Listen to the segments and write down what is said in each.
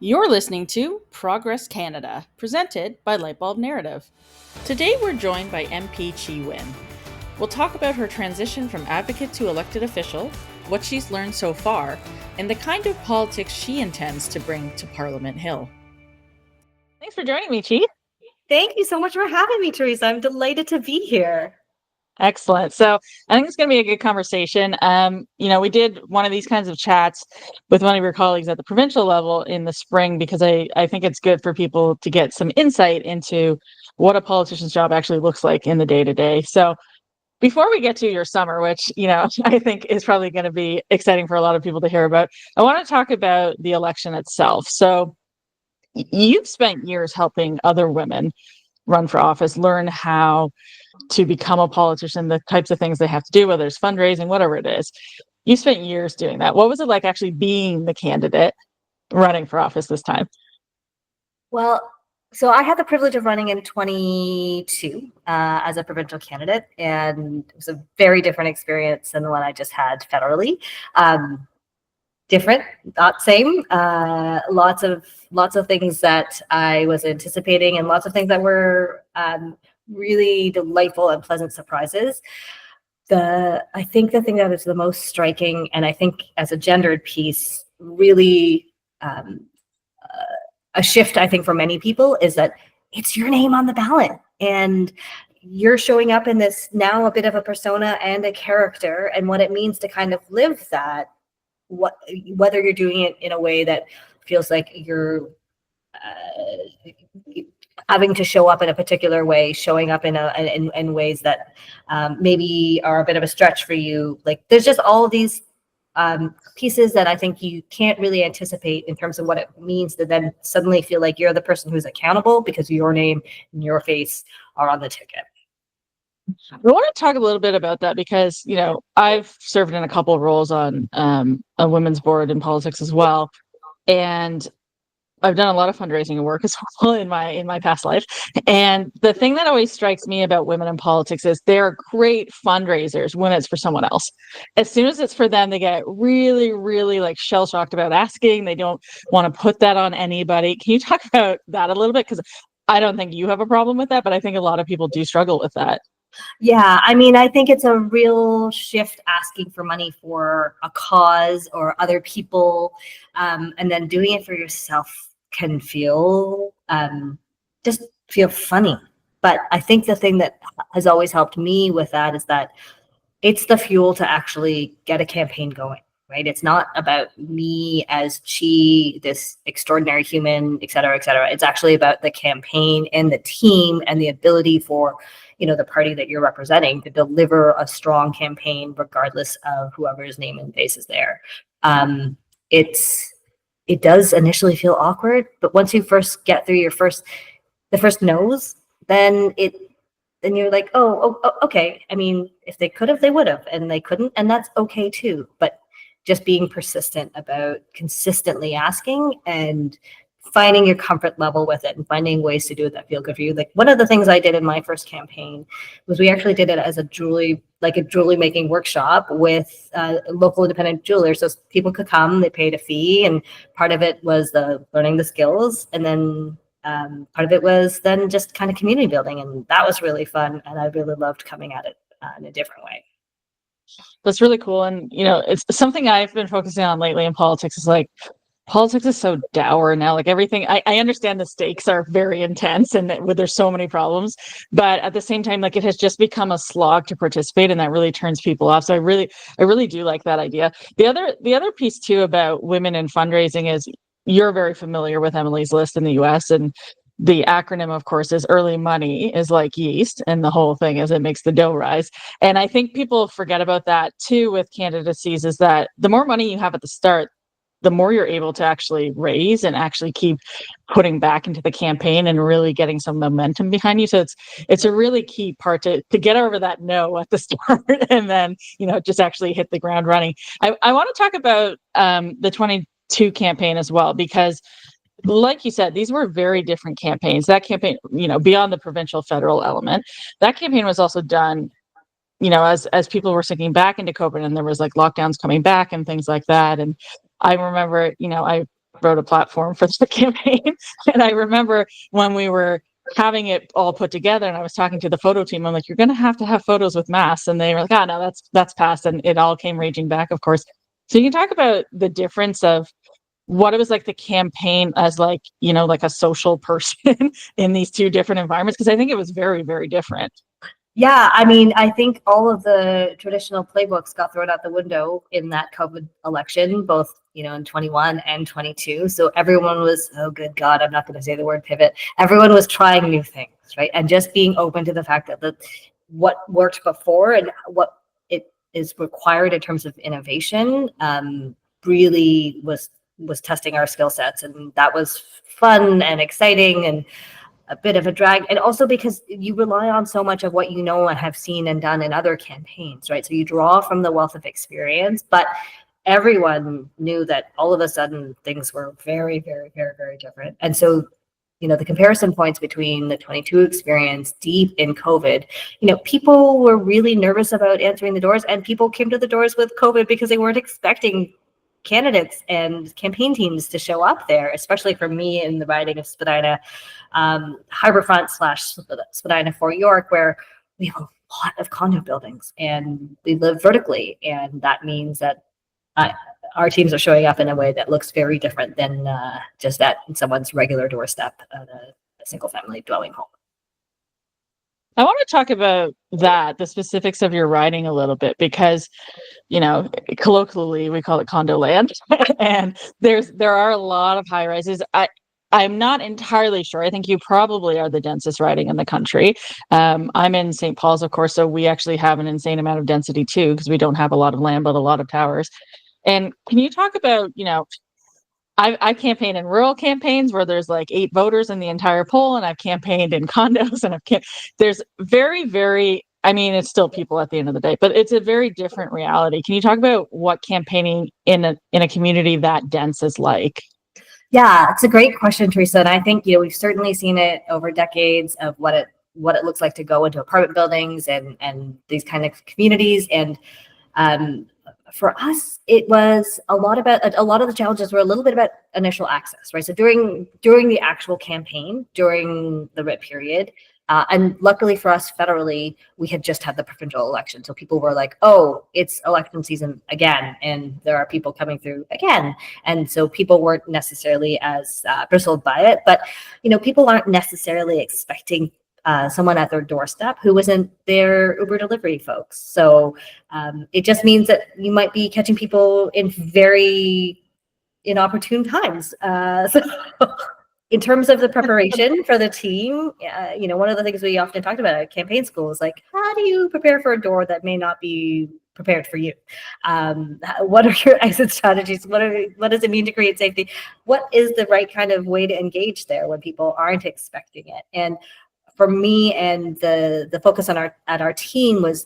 You're listening to Progress Canada, presented by Lightbulb Narrative. Today we're joined by MP Chi Nguyen. We'll talk about her transition from advocate to elected official, what she's learned so far, and the kind of politics she intends to bring to Parliament Hill. Thanks for joining me, Chi. Thank you so much for having me, Teresa. I'm delighted to be here. Excellent. So I think it's going to be a good conversation. We did one of these kinds of chats with one of your colleagues at the provincial level in the spring because I think it's good for people to get some insight into what a politician's job actually looks like in the day to day. So before we get to your summer, which, I think is probably going to be exciting for a lot of people to hear about, I want to talk about the election itself. So you've spent years helping other women run for office, learn how to become a politician, the types of things they have to do, whether it's fundraising, whatever it is. You spent years doing that. What was it like actually being the candidate running for office this time? Well, so I had the privilege of running in 22 as a provincial candidate, and it was a very different experience than the one I just had federally. Different, not same. Lots of things that I was anticipating, and lots of things that were really delightful and pleasant surprises. I think the thing that is the most striking, and I think as a gendered piece, really a shift, I think, for many people, is that it's your name on the ballot. And you're showing up in this now a bit of a persona and a character, and what it means to kind of live that, whether you're doing it in a way that feels like you're having to show up in a particular way, showing up in ways that maybe are a bit of a stretch for you. Like, there's just all of these pieces that I think you can't really anticipate in terms of what it means to then suddenly feel like you're the person who's accountable because your name and your face are on the ticket. I want to talk a little bit about that because, I've served in a couple of roles on a women's board in politics as well. And I've done a lot of fundraising work as well in my past life. And the thing that always strikes me about women in politics is they're great fundraisers when it's for someone else. As soon as it's for them, they get really, really like shell shocked about asking. They don't want to put that on anybody. Can you talk about that a little bit? Because I don't think you have a problem with that, but I think a lot of people do struggle with that. Yeah, I mean, I think it's a real shift asking for money for a cause or other people, and then doing it for yourself can feel just feel funny. But I think the thing that has always helped me with that is that it's the fuel to actually get a campaign going, right? It's not about me as Chi, this extraordinary human, et cetera, et cetera. It's actually about the campaign and the team and the ability for, the party that you're representing to deliver a strong campaign, regardless of whoever's name and face is there. It does initially feel awkward, but once you first get through the first nose, then you're like, oh, okay. I mean, if they could have, they would have, and they couldn't, and that's okay too. But just being persistent about consistently asking and finding your comfort level with it and finding ways to do it that feel good for you. Like, one of the things I did in my first campaign was we actually did it as a jewelry making workshop with local independent jewelers. So people could come, they paid a fee, and part of it was learning the skills, and then part of it was then just kind of community building, and that was really fun, and I really loved coming at it in a different way. That's really cool. And, it's something I've been focusing on lately in politics is like, politics is so dour now. Like everything, I understand the stakes are very intense and there's so many problems, but at the same time, like, it has just become a slog to participate, and that really turns people off. So I really do like that idea. The other piece too about women in fundraising is you're very familiar with Emily's List in the US, and the acronym, of course, is early money is like yeast, and the whole thing is it makes the dough rise. And I think people forget about that too with candidacies, is that the more money you have at the start, the more you're able to actually raise and actually keep putting back into the campaign and really getting some momentum behind you. So it's a really key part to get over that no at the start and then, just actually hit the ground running. I want to talk about the 22 campaign as well, because like you said, these were very different campaigns. That campaign, beyond the provincial federal element, that campaign was also done, as people were sinking back into COVID and there was like lockdowns coming back and things like that. And I remember, wrote a platform for the campaign. And I remember when we were having it all put together and I was talking to the photo team, I'm like, you're going to have photos with masks. And they were like, no, that's passed. And it all came raging back, of course. So you can talk about the difference of what it was like the campaign as like, like a social person in these two different environments. Cause I think it was very, very different. Yeah, I mean, I think all of the traditional playbooks got thrown out the window in that COVID election, both, in 21 and 22. So everyone was, oh, good God, I'm not going to say the word pivot. Everyone was trying new things, right? And just being open to the fact that what worked before and what it is required in terms of innovation really was testing our skill sets. And that was fun and exciting and a bit of a drag, and also because you rely on so much of what you know and have seen and done in other campaigns, right? So you draw from the wealth of experience, but everyone knew that all of a sudden things were very, very, very, very different. And so, the comparison points between the 22 experience deep in COVID, people were really nervous about answering the doors, and people came to the doors with COVID because they weren't expecting candidates and campaign teams to show up there, especially for me in the riding of Spadina, Harbourfront / Spadina Fort York, where we have a lot of condo buildings and we live vertically. And that means that our teams are showing up in a way that looks very different than just at someone's regular doorstep at a single family dwelling home. I want to talk about the specifics of your riding a little bit, because colloquially we call it condo land, and there are a lot of high rises. I'm not entirely sure. I think you probably are the densest riding in the country. I'm in St. Paul's, of course, so we actually have an insane amount of density too, because we don't have a lot of land but a lot of towers. And can you talk about, I've campaigned in rural campaigns where there's like 8 voters in the entire poll, and I've campaigned in condos, and there's very, very, I mean, it's still people at the end of the day, but it's a very different reality. Can you talk about what campaigning in a community that dense is like? Yeah, it's a great question, Teresa. And I think, we've certainly seen it over decades of what it looks like to go into apartment buildings and these kind of communities. And for us, it was a lot of the challenges were a little bit about initial access, right? So during the actual campaign, during the writ period, and luckily for us federally, we had just had the provincial election. So people were like, oh, it's election season again, and there are people coming through again. And so people weren't necessarily as bristled by it, but, people aren't necessarily expecting someone at their doorstep who isn't their Uber delivery folks. So it just means that you might be catching people in very inopportune times. So in terms of the preparation for the team, one of the things we often talked about at campaign school is like, how do you prepare for a door that may not be prepared for you? What are your exit strategies? What does it mean to create safety? What is the right kind of way to engage there when people aren't expecting it? And for me, and the focus on our team was,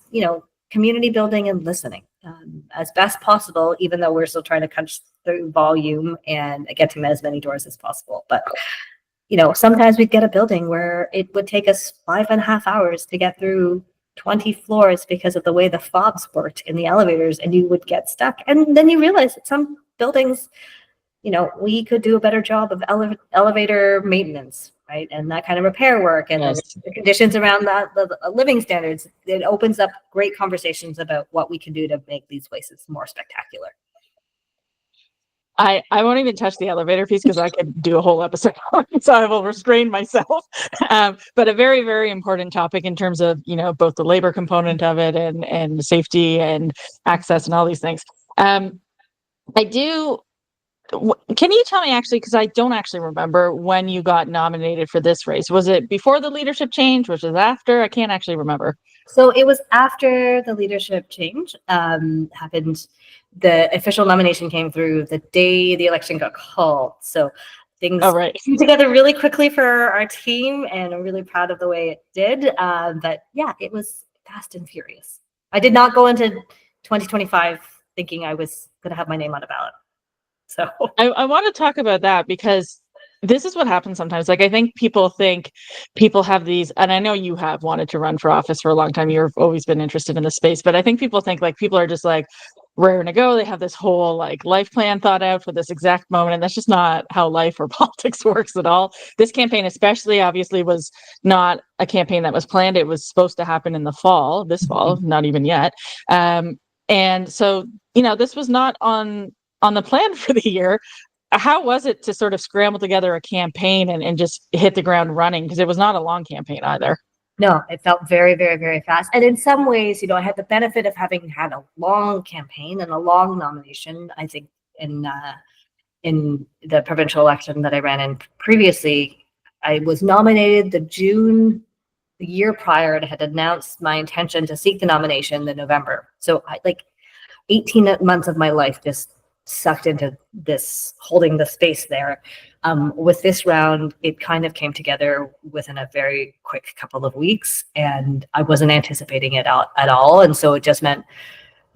community building and listening as best possible, even though we're still trying to punch through volume and get to as many doors as possible. But, sometimes we'd get a building where it would take us 5.5 hours to get through 20 floors because of the way the fobs worked in the elevators, and you would get stuck. And then you realize that some buildings, we could do a better job of elevator maintenance, right? And that kind of repair work, and Yes. the conditions around that, the living standards. It opens up great conversations about what we can do to make these places more spectacular. I won't even touch the elevator piece because I could do a whole episode on it, so I will restrain myself. But a very, very important topic in terms of, both the labor component of it and safety and access and all these things. I do. Can you tell me, actually, because I don't actually remember when you got nominated for this race. Was it before the leadership change? Was it after? I can't actually remember. So it was after the leadership change happened. The official nomination came through the day the election got called. So things came together really quickly for our team, and I'm really proud of the way it did. But yeah, it was fast and furious. I did not go into 2025 thinking I was going to have my name on a ballot. So I want to talk about that, because this is what happens sometimes. Like, I think people have these, and I know you have wanted to run for office for a long time. You've always been interested in the space, but I think people think like people are just like, raring to go. They have this whole like life plan thought out for this exact moment. And that's just not how life or politics works at all. This campaign, especially, obviously, was not a campaign that was planned. It was supposed to happen in the fall, this fall, not even yet. And so, this was not on the plan for the year. How was it to sort of scramble together a campaign and just hit the ground running? Because it was not a long campaign either. No, it felt very, very, very fast. And in some ways, I had the benefit of having had a long campaign and a long nomination. I think in the provincial election that I ran in previously, I was nominated the year prior, and had announced my intention to seek the nomination in November. So 18 months of my life just sucked into this, holding the space there. With this round, it kind of came together within a very quick couple of weeks, and I wasn't anticipating it at all. And so it just meant,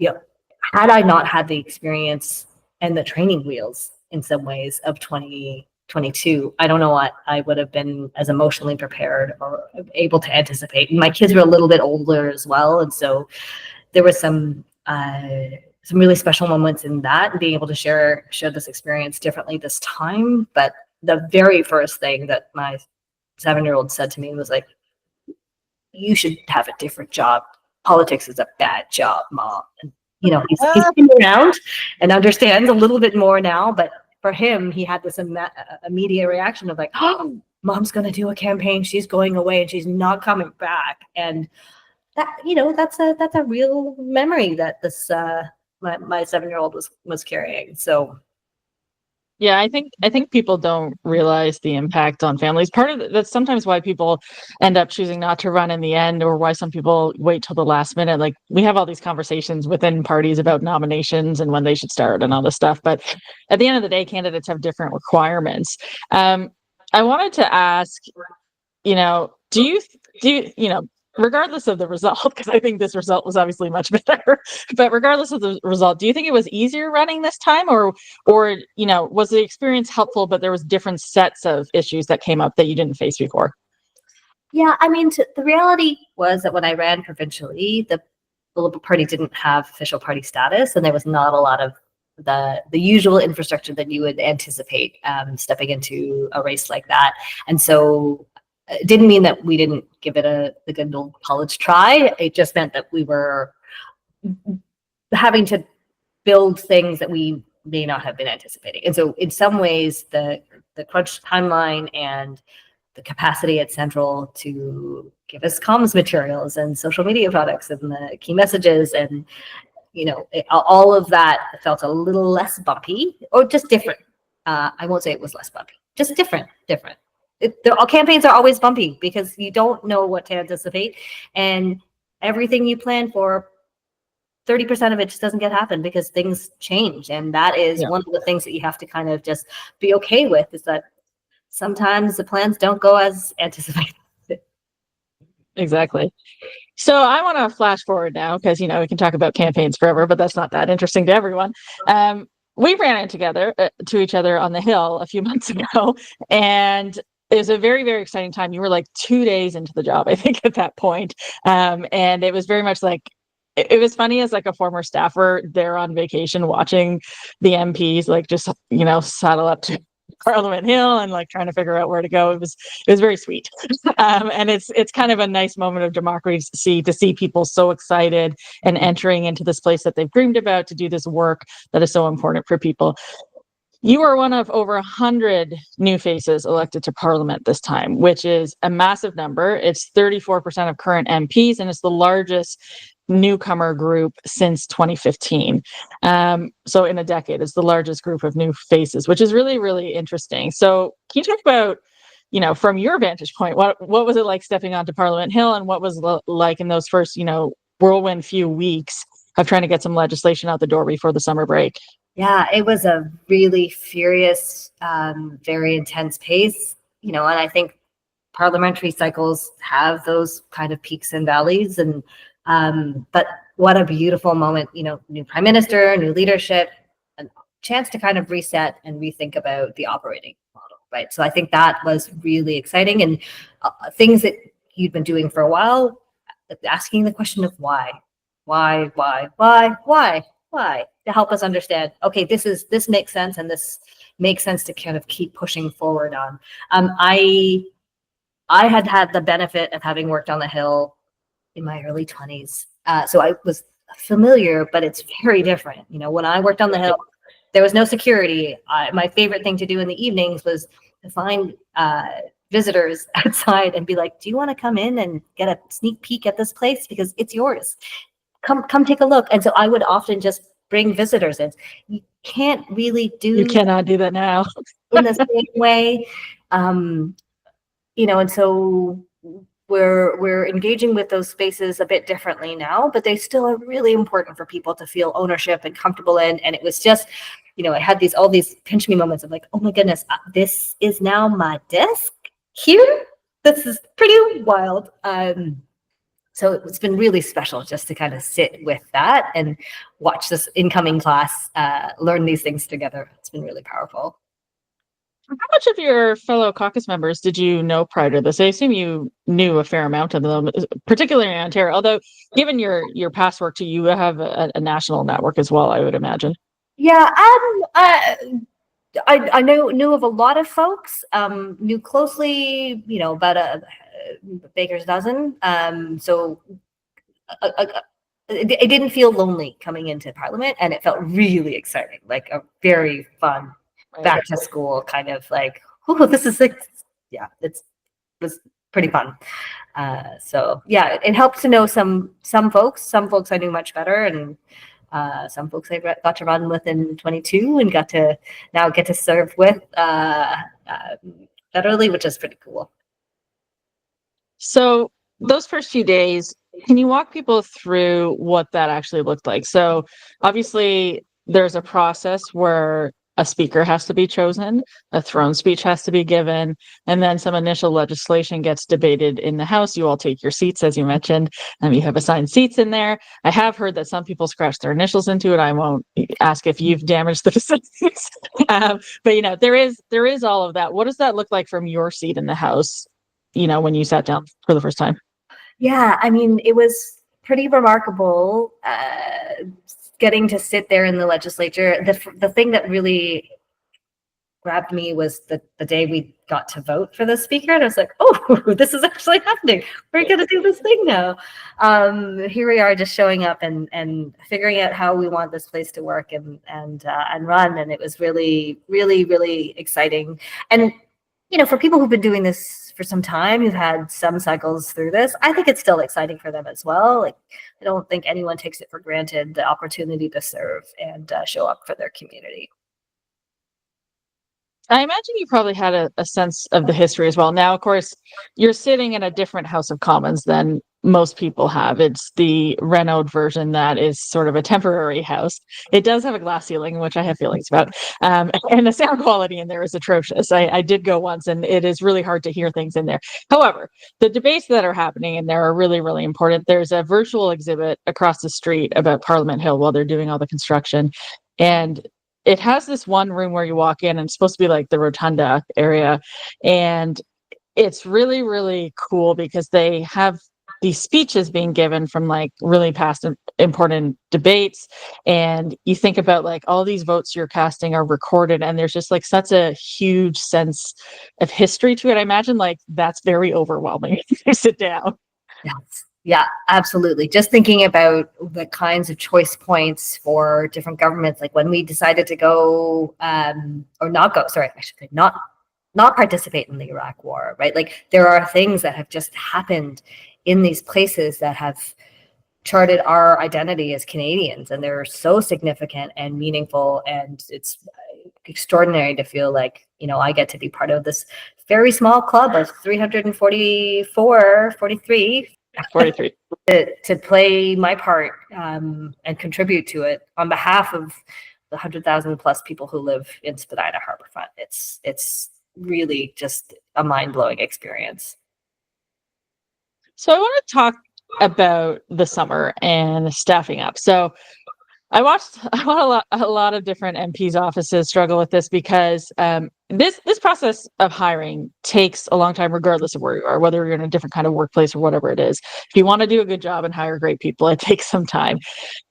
had I not had the experience and the training wheels in some ways of 2022, I don't know what I would have been as emotionally prepared or able to anticipate. And my kids were a little bit older as well. And so there was some really special moments in that, and being able to share this experience differently this time. But the very first thing that my 7-year-old said to me was like, "You should have a different job. Politics is a bad job, Mom." And he's been around and understands a little bit more now, but for him, he had this immediate reaction of like, "Oh, Mom's going to do a campaign. She's going away and she's not coming back." And that, that's a real memory that this my 7-year-old was carrying. So yeah, I think people don't realize the impact on families. Part of that's sometimes why people end up choosing not to run in the end, or why some people wait till the last minute. Like, we have all these conversations within parties about nominations and when they should start and all this stuff, but at the end of the day, candidates have different requirements. I wanted to ask, do you regardless of the result, because I think this result was obviously much better, but regardless of the result, do you think it was easier running this time, or was the experience helpful, but there was different sets of issues that came up that you didn't face before? Yeah, I mean, the reality was that when I ran provincially, the Liberal Party didn't have official party status, and there was not a lot of the usual infrastructure that you would anticipate stepping into a race like that. And so it didn't mean that we didn't give it the good old college try. It just meant that we were having to build things that we may not have been anticipating. And so in some ways, the crunch timeline and the capacity at Central to give us comms materials and social media products and the key messages and all of that felt a little less bumpy, or just different. I won't say it was less bumpy, just different. All campaigns are always bumpy because you don't know what to anticipate, and everything you plan for, 30% of it just doesn't get happen because things change. And that is one of the things that you have to kind of just be okay with, is that sometimes the plans don't go as anticipated. Exactly. So I want to flash forward now, because we can talk about campaigns forever, but that's not that interesting to everyone. We ran to each other on the Hill a few months ago, and it was a very, very exciting time. You were like 2 days into the job, I think, at that point. And it was very much like, it was funny as like a former staffer there on vacation watching the MPs like just saddle up to Parliament Hill and like trying to figure out where to go. It was very sweet. And it's kind of a nice moment of democracy to see people so excited and entering into this place that they've dreamed about, to do this work that is so important for people. You are one of over 100 new faces elected to Parliament this time, which is a massive number. It's 34% of current MPs, and it's the largest newcomer group since 2015. So in a decade, it's the largest group of new faces, which is really, really interesting. So can you talk about, from your vantage point, what was it like stepping onto Parliament Hill, and what was like in those first, whirlwind few weeks of trying to get some legislation out the door before the summer break? Yeah, it was a really furious, very intense pace, and I think parliamentary cycles have those kind of peaks and valleys. And but what a beautiful moment, new prime minister, new leadership, a chance to kind of reset and rethink about the operating model, right? So I think that was really exciting, and things that you'd been doing for a while, asking the question of why. Why? To help us understand, okay, this makes sense, and this makes sense to kind of keep pushing forward on. I had the benefit of having worked on the Hill in my early 20s. So I was familiar, but it's very different. When I worked on the Hill, there was no security. My favorite thing to do in the evenings was to find visitors outside and be like, do you want to come in and get a sneak peek at this place? Because it's yours. Come take a look. And so I would often just bring visitors in. You can't really You do cannot do that now. in the same way. And so we're engaging with those spaces a bit differently now, but they still are really important for people to feel ownership and comfortable in. And it was just, I had all these pinch me moments of like, oh my goodness, this is now my desk here. This is pretty wild. So it's been really special just to kind of sit with that and watch this incoming class learn these things together. It's been really powerful. How much of your fellow caucus members did you know prior to this? I assume you knew a fair amount of them, particularly in Ontario. Although, given your past work, too, you have a national network as well, I would imagine. Yeah, I knew of a lot of folks. Knew closely, about a baker's dozen. So it didn't feel lonely coming into Parliament, and it felt really exciting, like a very fun back to school kind of like, oh, this is like, yeah, it was pretty fun. So yeah, it helped to know some folks. Some folks I knew much better, and some folks I got to run with in 22 and get to serve with federally, which is pretty cool. So those first few days, can you walk people through what that actually looked like? So obviously there's a process where a speaker has to be chosen, a throne speech has to be given, and then some initial legislation gets debated in the House. You all take your seats, as you mentioned, and you have assigned seats in there. I have heard that some people scratch their initials into it. I won't ask if you've damaged the facilities, but there is all of that. What does that look like from your seat in the House? When you sat down for the first time? Yeah, I mean, it was pretty remarkable getting to sit there in the legislature. The thing that really grabbed me was the day we got to vote for the speaker, and I was like, oh, this is actually happening. We're going to do this thing now. Here we are, just showing up and figuring out how we want this place to work and run, and it was really, really, really exciting. And for people who've been doing this for some time, who've had some cycles through this, I think it's still exciting for them as well. Like, I don't think anyone takes it for granted, the opportunity to serve and show up for their community. I imagine you probably had a sense of the history as well. Now, of course, you're sitting in a different House of Commons than most people have. It's the Renault version that is sort of a temporary house. It does have a glass ceiling, which I have feelings about. And the sound quality in there is atrocious. I did go once, and it is really hard to hear things in there. However, the debates that are happening in there are really, really important. There's a virtual exhibit across the street about Parliament Hill while they're doing all the construction. And it has this one room where you walk in, and it's supposed to be like the rotunda area. And it's really, really cool because they have these speeches being given from like really past important debates. And you think about like all these votes you're casting are recorded, and there's just like such a huge sense of history to it. I imagine like that's very overwhelming if you sit down. Yes. Yeah, absolutely. Just thinking about the kinds of choice points for different governments, like when we decided to go or not go, sorry, I should say not participate in the Iraq War, right? Like there are things that have just happened in these places that have charted our identity as Canadians, and they're so significant and meaningful, and it's extraordinary to feel like, I get to be part of this very small club of 43 43. to play my part and contribute to it on behalf of the 100,000 plus people who live in Spadina-Harbourfront. It's really just a mind-blowing experience. So I want to talk about the summer and staffing up. So I watched a lot of different MPs offices struggle with this because this process of hiring takes a long time, regardless of where you are, whether you're in a different kind of workplace or whatever it is. If you want to do a good job and hire great people, it takes some time.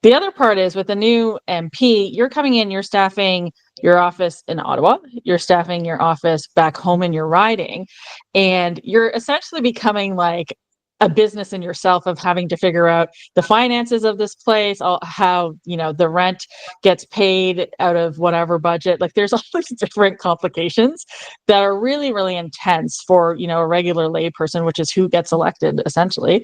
The other part is with a new MP, you're coming in, you're staffing your office in Ottawa, you're staffing your office back home in your riding, and you're essentially becoming like a business in yourself of having to figure out the finances of this place, all, how, the rent gets paid out of whatever budget. Like there's all these different complications that are really, really intense for, a regular layperson, which is who gets elected essentially,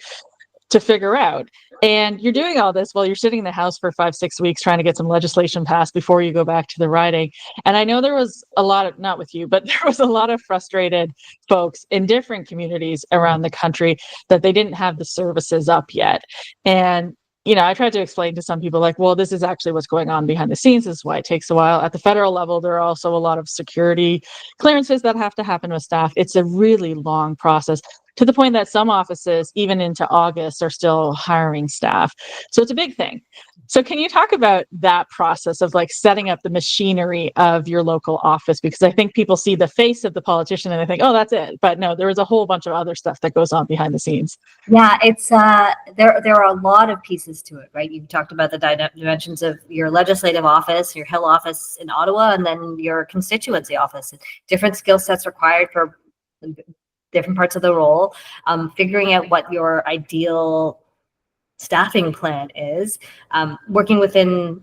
to figure out. And you're doing all this while you're sitting in the House for 5, 6 weeks trying to get some legislation passed before you go back to the riding. And I know there was a lot of, not with you, but there was a lot of frustrated folks in different communities around the country that they didn't have the services up yet. And I tried to explain to some people like, well, this is actually what's going on behind the scenes. This is why it takes a while. At the federal level, there are also a lot of security clearances that have to happen with staff. It's a really long process, to the point that some offices, even into August, are still hiring staff. So it's a big thing. So can you talk about that process of like setting up the machinery of your local office? Because I think people see the face of the politician and they think, oh, that's it. But no, there is a whole bunch of other stuff that goes on behind the scenes. Yeah, it's there are a lot of pieces to it, right? You talked about the dimensions of your legislative office, your Hill office in Ottawa, and then your constituency office. Different skill sets required for different parts of the role. Figuring out what your ideal staffing plan is, working within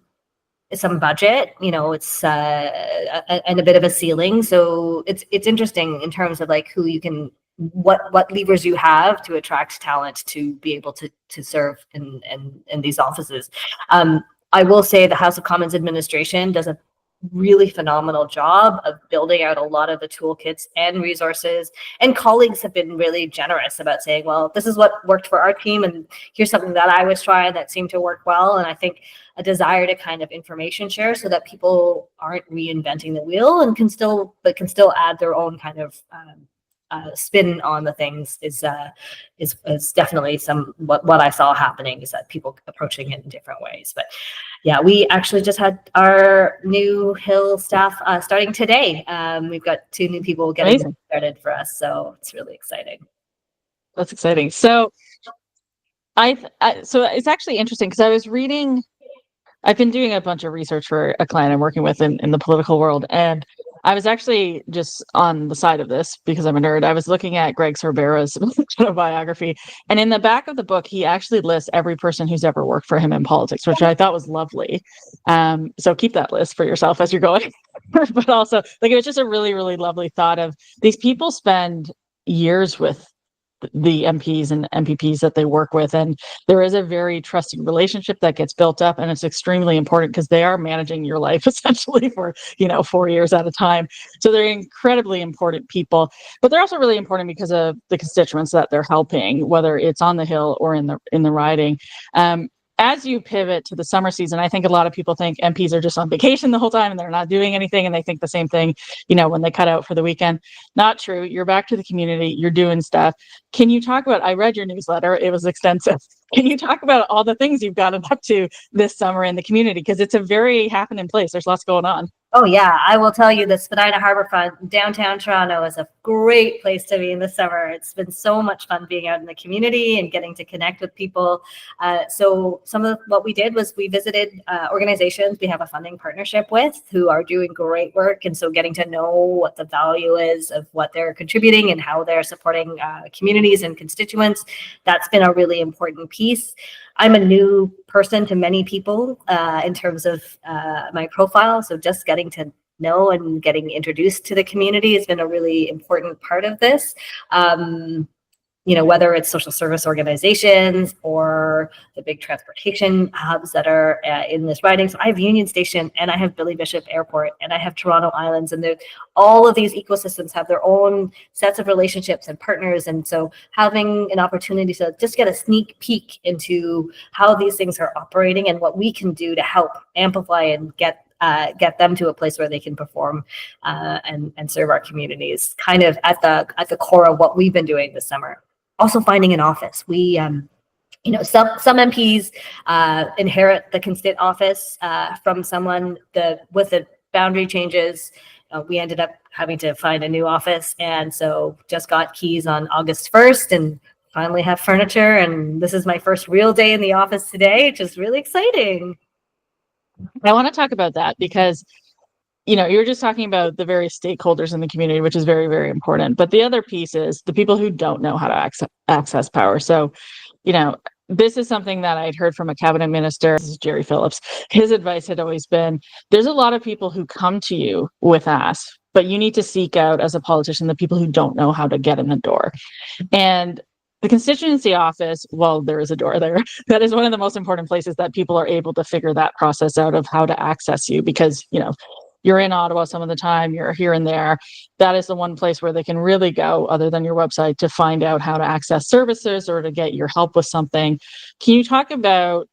some budget, it's and a bit of a ceiling. So it's interesting in terms of like who you can, what levers you have to attract talent to be able to serve in these offices. I will say the House of Commons administration does a really phenomenal job of building out a lot of the toolkits and resources, and colleagues have been really generous about saying, well, this is what worked for our team and here's something that I was trying that seemed to work well. And I think a desire to kind of information share so that people aren't reinventing the wheel and can still add their own kind of spin on the things is definitely what I saw happening, is that people approaching it in different ways. But yeah, we actually just had our new Hill staff starting today. We've got 2 new people getting started for us, so it's really exciting. That's exciting. So so it's actually interesting because I was reading. I've been doing a bunch of research for a client I'm working with in the political world, and I was actually just on the side of this because I'm a nerd. I was looking at Greg Sorbera's biography, and in the back of the book, he actually lists every person who's ever worked for him in politics, which I thought was lovely. So keep that list for yourself as you're going. But also, like, it was just a really, really lovely thought of these people spend years with the MPs and MPPs that they work with, and there is a very trusted relationship that gets built up, and it's extremely important because they are managing your life essentially for 4 years at a time. So they're incredibly important people, but they're also really important because of the constituents that they're helping, whether it's on the Hill or in the riding. As you pivot to the summer season, I think a lot of people think MPs are just on vacation the whole time and they're not doing anything, and they think the same thing, when they cut out for the weekend. Not true. You're back to the community. You're doing stuff. Can you talk about, I read your newsletter. It was extensive. Can you talk about all the things you've gotten up to this summer in the community? Because it's a very happening place. There's lots going on. Oh yeah, I will tell you, the Spadina-Harbourfront, downtown Toronto, is a great place to be in the summer. It's been so much fun being out in the community and getting to connect with people. So some of what we did was we visited organizations we have a funding partnership with who are doing great work. And so getting to know what the value is of what they're contributing and how they're supporting communities and constituents, that's been a really important piece. I'm a new person to many people in terms of my profile. So just getting to know and getting introduced to the community has been a really important part of this. Whether it's social service organizations or the big transportation hubs that are in this riding. So I have Union Station, and I have Billy Bishop Airport, and I have Toronto Islands, and all of these ecosystems have their own sets of relationships and partners. And so having an opportunity to just get a sneak peek into how these things are operating and what we can do to help amplify and get them to a place where they can perform and serve our communities, kind of at the core of what we've been doing this summer. Also finding an office. Some MPs inherit the constant office from someone. With the boundary changes, we ended up having to find a new office, and so just got keys on August 1st, and finally have furniture. And this is my first real day in the office today, which is really exciting. I want to talk about that because you're just talking about the various stakeholders in the community, which is very, very important. But the other piece is the people who don't know how to access power. So, this is something that I'd heard from a cabinet minister. This is Jerry Phillips. His advice had always been, there's a lot of people who come to you with asks, but you need to seek out, as a politician, the people who don't know how to get in the door. And the constituency office, well, there is a door there. That is one of the most important places that people are able to figure that process out of how to access you, because, you're in Ottawa some of the time, you're here and there. That is the one place where they can really go, other than your website, to find out how to access services or to get your help with something. Can you talk about,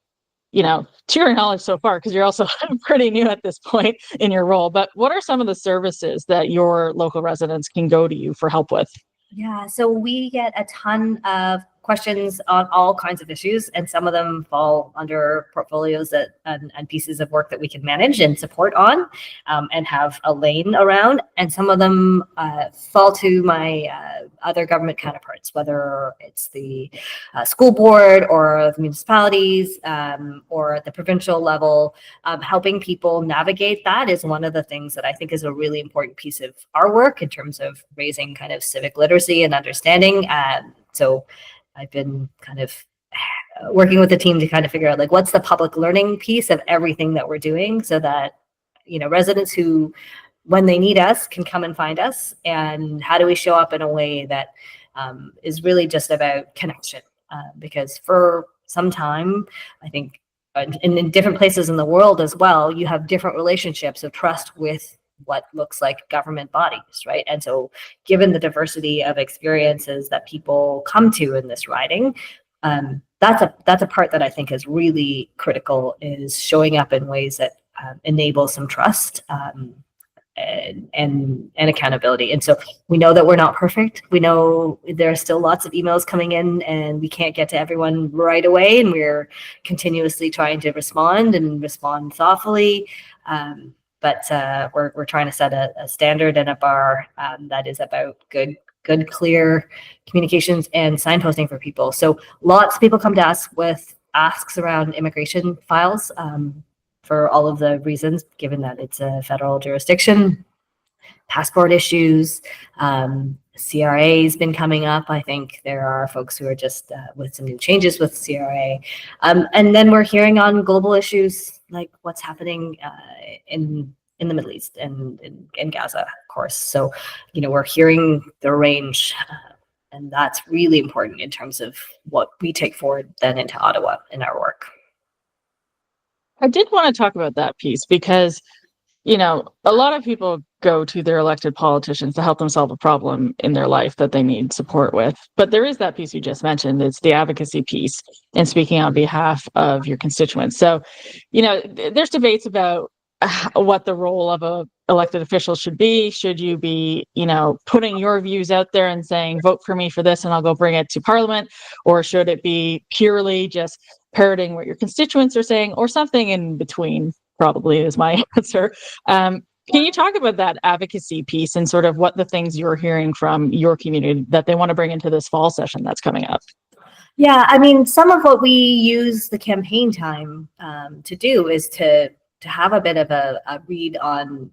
to your knowledge so far, because you're also pretty new at this point in your role, but what are some of the services that your local residents can go to you for help with? Yeah, so we get a ton of questions on all kinds of issues, and some of them fall under portfolios and pieces of work that we can manage and support on, and have a lane around. And some of them fall to my other government counterparts, whether it's the school board or the municipalities, or at the provincial level. Helping people navigate that is one of the things that I think is a really important piece of our work in terms of raising kind of civic literacy and understanding. So I've been kind of working with the team to kind of figure out, like, what's the public learning piece of everything that we're doing, so that residents who, when they need us, can come and find us. And how do we show up in a way that is really just about connection, because for some time, I think, in different places in the world as well, you have different relationships of trust with what looks like government bodies, right? And so given the diversity of experiences that people come to in this riding, that's a part that I think is really critical, is showing up in ways that enable some trust, and accountability. And so we know that we're not perfect. We know there are still lots of emails coming in, and we can't get to everyone right away, and we're continuously trying to respond thoughtfully. But we're trying to set a standard and a bar that is about good, clear communications and signposting for people. So lots of people come to us with asks around immigration files, for all of the reasons, given that it's a federal jurisdiction. Passport issues, CRA has been coming up. I think there are folks who are just with some new changes with CRA. And then we're hearing on global issues like what's happening in the Middle East and in Gaza, of course. So, we're hearing the range, and that's really important in terms of what we take forward then into Ottawa in our work. I did want to talk about that piece because, a lot of people go to their elected politicians to help them solve a problem in their life that they need support with. But there is that piece you just mentioned. It's the advocacy piece and speaking on behalf of your constituents. So, there's debates about what the role of a elected official should be. Should you be, putting your views out there and saying, vote for me for this and I'll go bring it to Parliament? Or should it be purely just parroting what your constituents are saying, or something in between? Probably is my answer. Can you talk about that advocacy piece and sort of what the things you're hearing from your community that they want to bring into this fall session that's coming up? Yeah, I mean, some of what we use the campaign time to do is to have a bit of a read on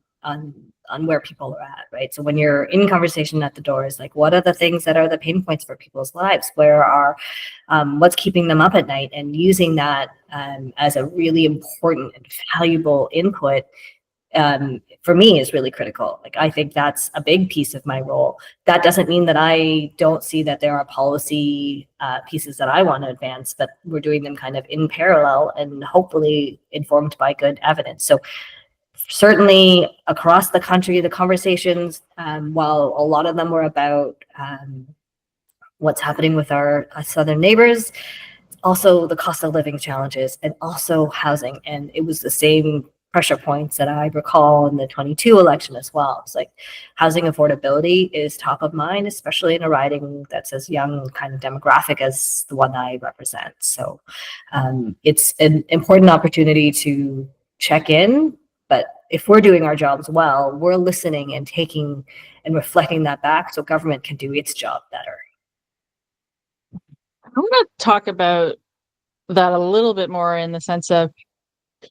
where people are at, right? So when you're in conversation at the doors, like, what are the things that are the pain points for people's lives? Where are what's keeping them up at night? And using that as a really important and valuable input, for me, is really critical. Like, I think that's a big piece of my role. That doesn't mean that I don't see that there are policy pieces that I want to advance, but we're doing them kind of in parallel and hopefully informed by good evidence. So certainly across the country, the conversations, while a lot of them were about what's happening with our southern neighbors, also the cost of living challenges, and also housing. And it was the same pressure points that I recall in the 22 election as well. It's like housing affordability is top of mind, especially in a riding that's as young kind of demographic as the one I represent. So it's an important opportunity to check in, but if we're doing our jobs well, we're listening and taking and reflecting that back so government can do its job better. I want to talk about that a little bit more in the sense of,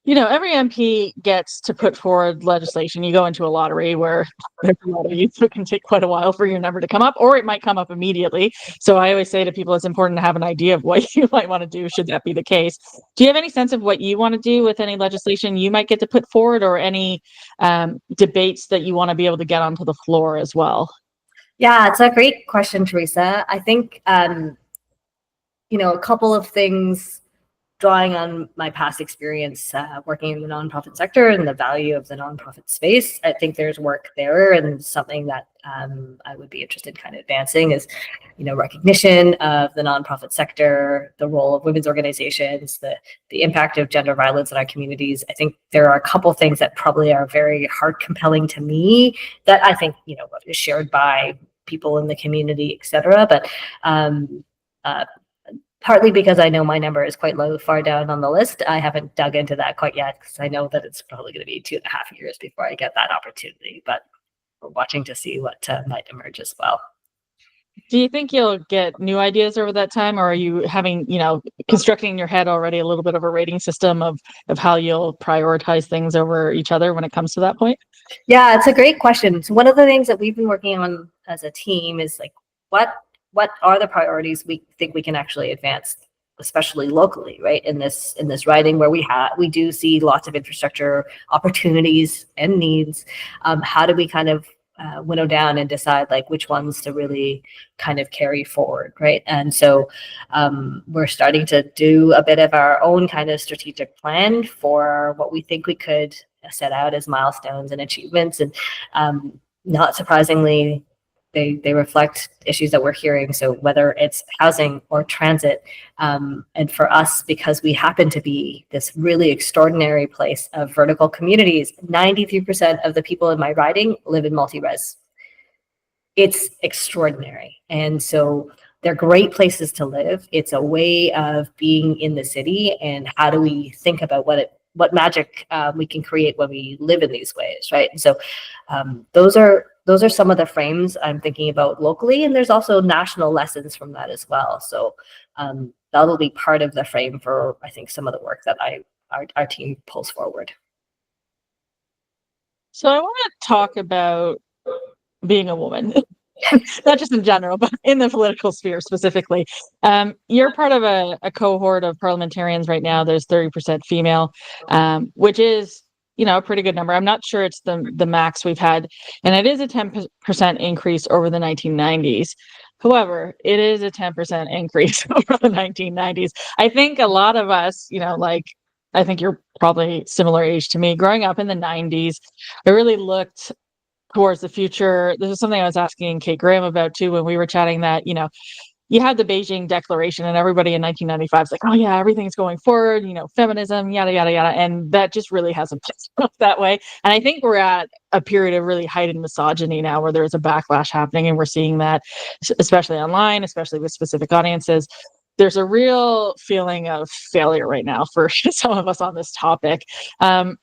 every MP gets to put forward legislation. You go into a lottery where there's a lottery, so it can take quite a while for your number to come up, or it might come up immediately. So I always say to people, it's important to have an idea of what you might want to do, should that be the case. Do you have any sense of what you want to do with any legislation you might get to put forward, or any debates that you want to be able to get onto the floor as well? Yeah, it's a great question, Teresa. I think, a couple of things drawing on my past experience working in the nonprofit sector and the value of the nonprofit space. I think there's work there, and something that I would be interested in kind of advancing is, recognition of the nonprofit sector, the role of women's organizations, the impact of gender violence in our communities. I think there are a couple things that probably are very heart compelling to me that I think, is shared by people in the community, et cetera. But partly because I know my number is quite low, far down on the list, I haven't dug into that quite yet, because I know that it's probably going to be 2.5 years before I get that opportunity. But we're watching to see what might emerge as well. Do you think you'll get new ideas over that time, or are you having, constructing in your head already a little bit of a rating system of how you'll prioritize things over each other when it comes to that point? Yeah, it's a great question. So one of the things that we've been working on as a team is like, what are the priorities we think we can actually advance, especially locally, right? In this riding where we do see lots of infrastructure opportunities and needs. How do we kind of winnow down and decide like which ones to really kind of carry forward, right? And so we're starting to do a bit of our own kind of strategic plan for what we think we could set out as milestones and achievements. And not surprisingly, they reflect issues that we're hearing. So whether it's housing or transit, and for us, because we happen to be this really extraordinary place of vertical communities, 93% of the people in my riding live in multi-res. It's extraordinary. And so they're great places to live. It's a way of being in the city. And how do we think about what magic we can create when we live in these ways, right? And so those are some of the frames I'm thinking about locally, and there's also national lessons from that as well. So that'll be part of the frame for, I think, some of the work that our team pulls forward. So I want to talk about being a woman. Not just in general, but in the political sphere specifically. You're part of a cohort of parliamentarians right now. There's 30% female, which is, a pretty good number. I'm not sure it's the max we've had, and it is a 10% increase over the 1990s. However, it is a 10% increase over the 1990s. I think a lot of us, I think you're probably similar age to me. Growing up in the 90s, I really looked towards the future. This is something I was asking Kate Graham about too when we were chatting, that, you had the Beijing Declaration and everybody in 1995 is like, oh yeah, everything's going forward, feminism, yada, yada, yada. And that just really hasn't played out that way. And I think we're at a period of really heightened misogyny now, where there's a backlash happening, and we're seeing that, especially online, especially with specific audiences. There's a real feeling of failure right now for some of us on this topic. Now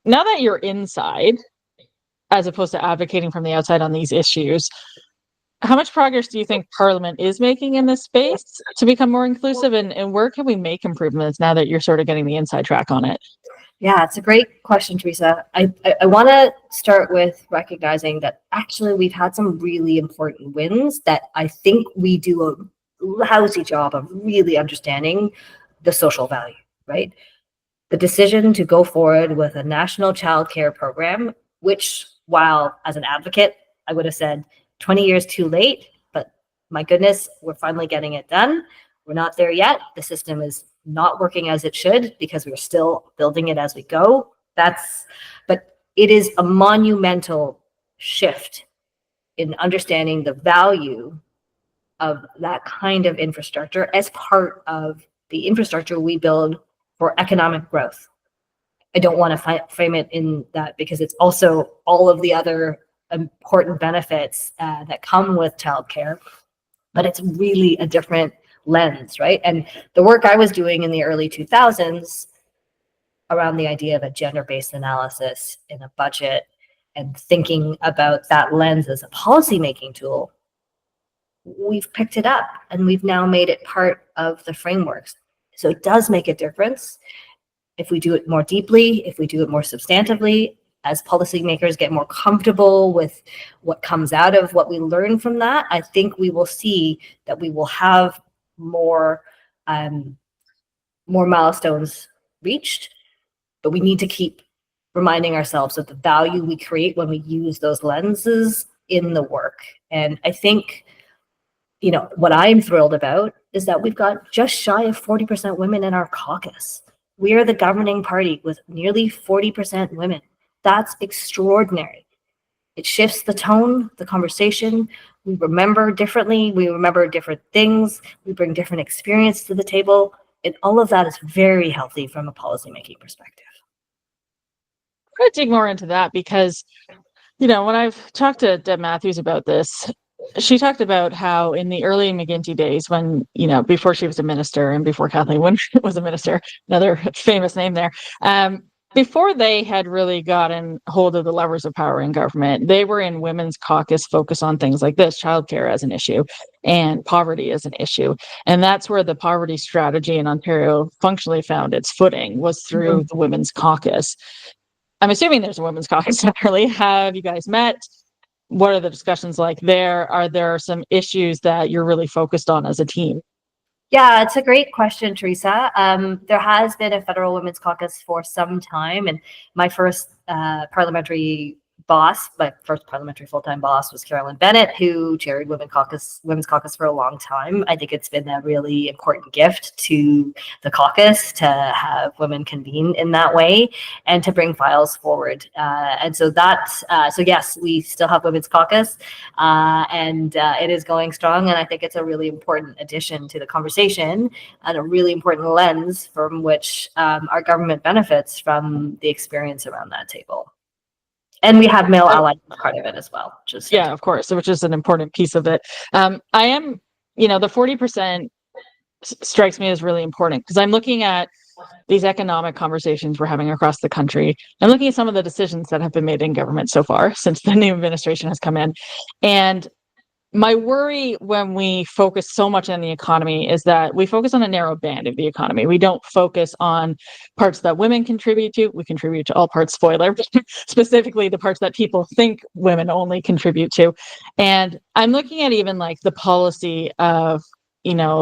that you're inside, as opposed to advocating from the outside on these issues, how much progress do you think Parliament is making in this space to become more inclusive, and where can we make improvements now that you're sort of getting the inside track on it? Yeah, it's a great question, Teresa. I want to start with recognizing that actually we've had some really important wins that I think we do a lousy job of really understanding the social value, right? The decision to go forward with a national childcare program, which, while as an advocate, I would have said 20 years too late, but my goodness, we're finally getting it done. We're not there yet. The system is not working as it should because we're still building it as we go. But it is a monumental shift in understanding the value of that kind of infrastructure as part of the infrastructure we build for economic growth. I don't want to frame it in that, because it's also all of the other important benefits that come with childcare, but it's really a different lens, right? And the work I was doing in the early 2000s around the idea of a gender-based analysis in a budget and thinking about that lens as a policymaking tool, we've picked it up and we've now made it part of the frameworks. So it does make a difference if we do it more deeply, if we do it more substantively, as policymakers get more comfortable with what comes out of what we learn from that. I think we will see that we will have more milestones reached, but we need to keep reminding ourselves of the value we create when we use those lenses in the work. And I think, what I'm thrilled about is that we've got just shy of 40% women in our caucus. We are the governing party with nearly 40% women. That's extraordinary. It shifts the tone, the conversation. We remember differently. We remember different things. We bring different experience to the table. And all of that is very healthy from a policymaking perspective. I'm going to dig more into that because, when I've talked to Deb Matthews about this, she talked about how in the early McGuinty days when, before she was a minister and before Kathleen Wynne was a minister, another famous name there, before they had really gotten hold of the levers of power in government, they were in Women's Caucus focus on things like this, childcare as an issue and poverty as an issue. And that's where the poverty strategy in Ontario functionally found its footing, was through the Women's Caucus. I'm assuming there's a Women's Caucus separately. Have you guys met? What are the discussions like there? Are there some issues that you're really focused on as a team? Yeah, it's a great question, Teresa. There has been a federal women's caucus for some time, and my first parliamentary full-time boss was Carolyn Bennett, who chaired women's caucus for a long time. I think it's been a really important gift to the caucus to have women convene in that way and to bring files forward. And so yes, we still have women's caucus, and it is going strong. And I think it's a really important addition to the conversation and a really important lens from which our government benefits from the experience around that table. And we have male allies part of it as well. Of course, which is an important piece of it. I am, the 40% strikes me as really important because I'm looking at these economic conversations we're having across the country. I'm looking at some of the decisions that have been made in government so far since the new administration has come in. And my worry when we focus so much on the economy is that we focus on a narrow band of the economy. We don't focus on parts that women contribute to. We contribute to all parts, spoiler, but specifically the parts that people think women only contribute to. And I'm looking at even like the policy of,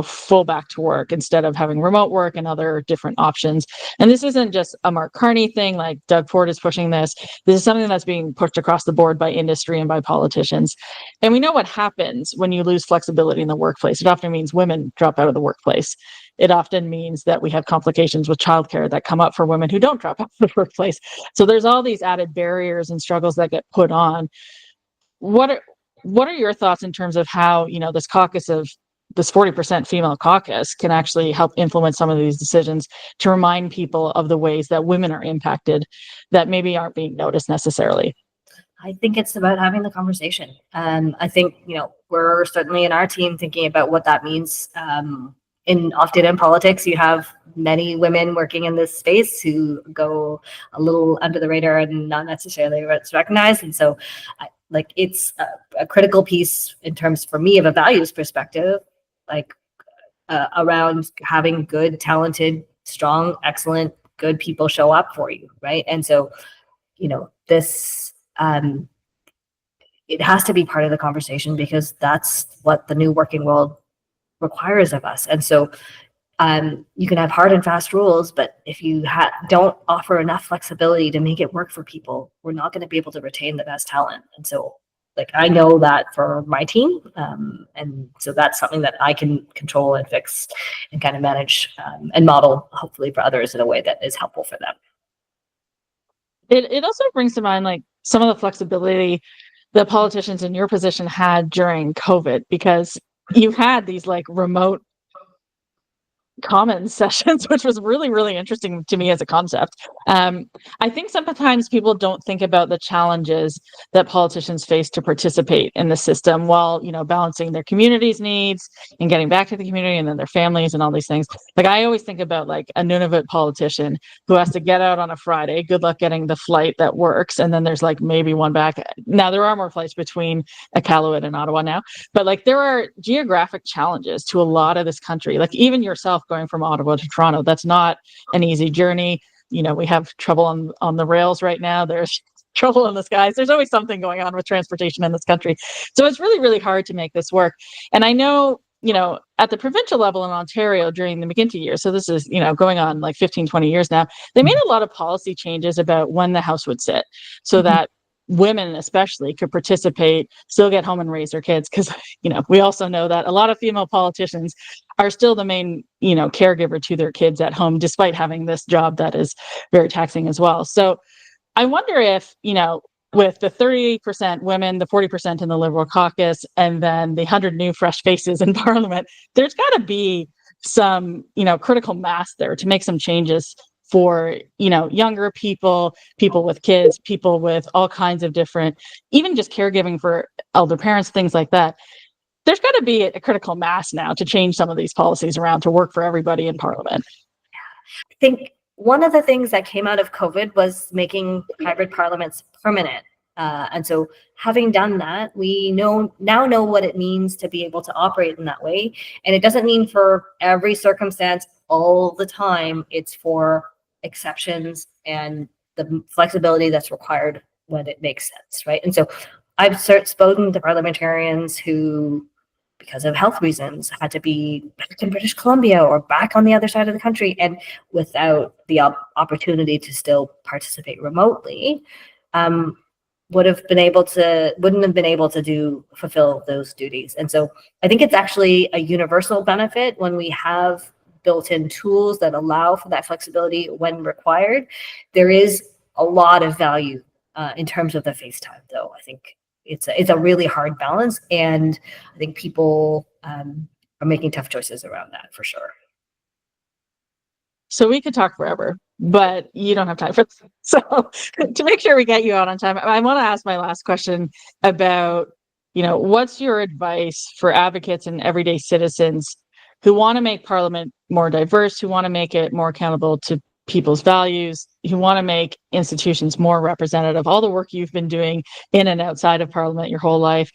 full back to work instead of having remote work and other different options. And this isn't just a Mark Carney thing, like Doug Ford is pushing this. This is something that's being pushed across the board by industry and by politicians. And we know what happens when you lose flexibility in the workplace. It often means women drop out of the workplace. It often means that we have complications with childcare that come up for women who don't drop out of the workplace. So there's all these added barriers and struggles that get put on. What are your thoughts in terms of how, this 40% female caucus can actually help influence some of these decisions to remind people of the ways that women are impacted that maybe aren't being noticed necessarily? I think it's about having the conversation. I think, we're certainly in our team thinking about what that means. Often in politics, you have many women working in this space who go a little under the radar and not necessarily recognized. And so it's a critical piece in terms, for me, of a values perspective, around having good, talented, strong, excellent, good people show up for you, right? And so, this it has to be part of the conversation because that's what the new working world requires of us. And so you can have hard and fast rules, but if you don't offer enough flexibility to make it work for people, we're not going to be able to retain the best talent. And so I know that for my team. And so that's something that I can control and fix and kind of manage and model, hopefully, for others in a way that is helpful for them. It also brings to mind some of the flexibility the politicians in your position had during COVID, because you had these remote Commons sessions, which was really, really interesting to me as a concept. I think sometimes people don't think about the challenges that politicians face to participate in the system while, balancing their community's needs and getting back to the community and then their families and all these things. Like I always think about like a Nunavut politician who has to get out on a Friday. Good luck getting the flight that works. And then there's like maybe one back. Now there are more flights between Iqaluit and Ottawa now, but like there are geographic challenges to a lot of this country. Like even yourself going from Ottawa to Toronto, that's not an easy journey. We have trouble on the rails right now. There's trouble in the skies. There's always something going on with transportation in this country. So it's really, really hard to make this work. And I know, at the provincial level in Ontario during the McGuinty years, so this is, going on like 15, 20 years now, they made a lot of policy changes about when the House would sit so that women especially could participate, still get home and raise their kids. Because, we also know that a lot of female politicians are still the main, caregiver to their kids at home, despite having this job that is very taxing as well. So I wonder if, with the 30% women, the 40% in the Liberal caucus, and then the 100 new fresh faces in Parliament, there's got to be some, critical mass there to make some changes for, younger people, people with kids, people with all kinds of different, even just caregiving for elder parents, things like that. There's got to be a critical mass now to change some of these policies around to work for everybody in Parliament. I think one of the things that came out of COVID was making hybrid parliaments permanent. And so having done that, we now know what it means to be able to operate in that way. And it doesn't mean for every circumstance all the time. It's for exceptions and the flexibility that's required when it makes sense, right? And so I've spoken to parliamentarians who, because of health reasons, had to be back in British Columbia or back on the other side of the country, and without the opportunity to still participate remotely, wouldn't have been able to fulfill those duties. And so I think it's actually a universal benefit when we have built-in tools that allow for that flexibility when required. There is a lot of value in terms of the FaceTime, though. I think it's a really hard balance, and I think people are making tough choices around that for sure. So we could talk forever, but you don't have time for this. So to make sure we get you out on time, I want to ask my last question about, what's your advice for advocates and everyday citizens who want to make Parliament more diverse, who want to make it more accountable to people's values, who want to make institutions more representative, all the work you've been doing in and outside of Parliament your whole life?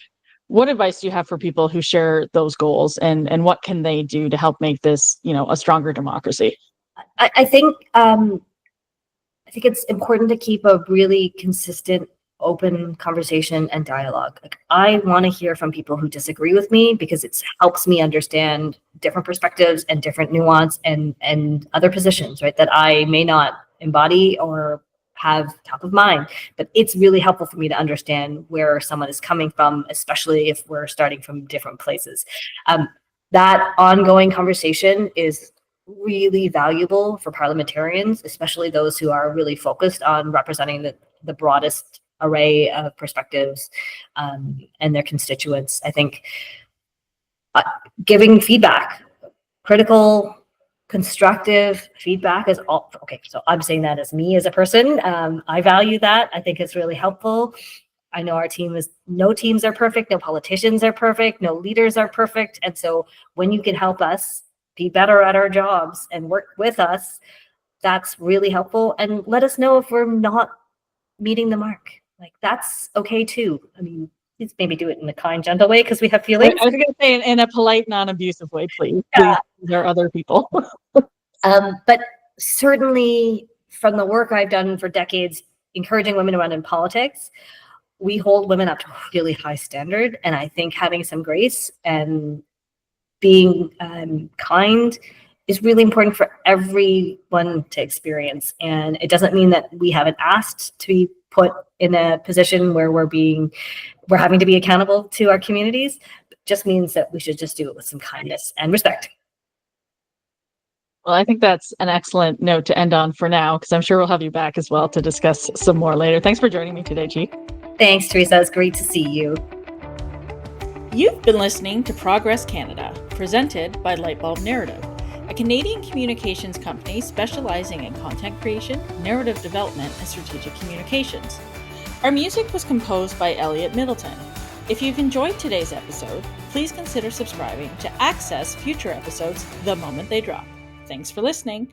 What advice do you have for people who share those goals, and what can they do to help make this, a stronger democracy? I think it's important to keep a really consistent, open conversation and dialogue. Like, I want to hear from people who disagree with me, because it helps me understand different perspectives and different nuance and other positions, right, that I may not embody or have top of mind. But it's really helpful for me to understand where someone is coming from, especially if we're starting from different places. That ongoing conversation is really valuable for parliamentarians, especially those who are really focused on representing the broadest array of perspectives and their constituents. I think giving feedback, critical, constructive feedback is all okay. So I'm saying that as me as a person. I value that. I think it's really helpful. I know no teams are perfect, no politicians are perfect, no leaders are perfect. And so when you can help us be better at our jobs and work with us, that's really helpful. And let us know if we're not meeting the mark. Like, that's okay too. I mean, please maybe do it in a kind, gentle way, because we have feelings. I was going to say in a polite, non-abusive way, please. Yeah. Please, there are other people. But certainly from the work I've done for decades, encouraging women to run in politics, we hold women up to a really high standard. And I think having some grace and being kind is really important for everyone to experience. And it doesn't mean that we haven't asked to be put in a position where we're having to be accountable to our communities. It just means that we should just do it with some kindness and respect. Well, I think that's an excellent note to end on for now, because I'm sure we'll have you back as well to discuss some more later. Thanks for joining me today, Chi. Thanks, Teresa. It's great to see you. You've been listening to Progress Canada, presented by Lightbulb Narrative. a Canadian communications company specializing in content creation, narrative development, and strategic communications. Our music was composed by Elliot Middleton. If you've enjoyed today's episode, please consider subscribing to access future episodes the moment they drop. Thanks for listening.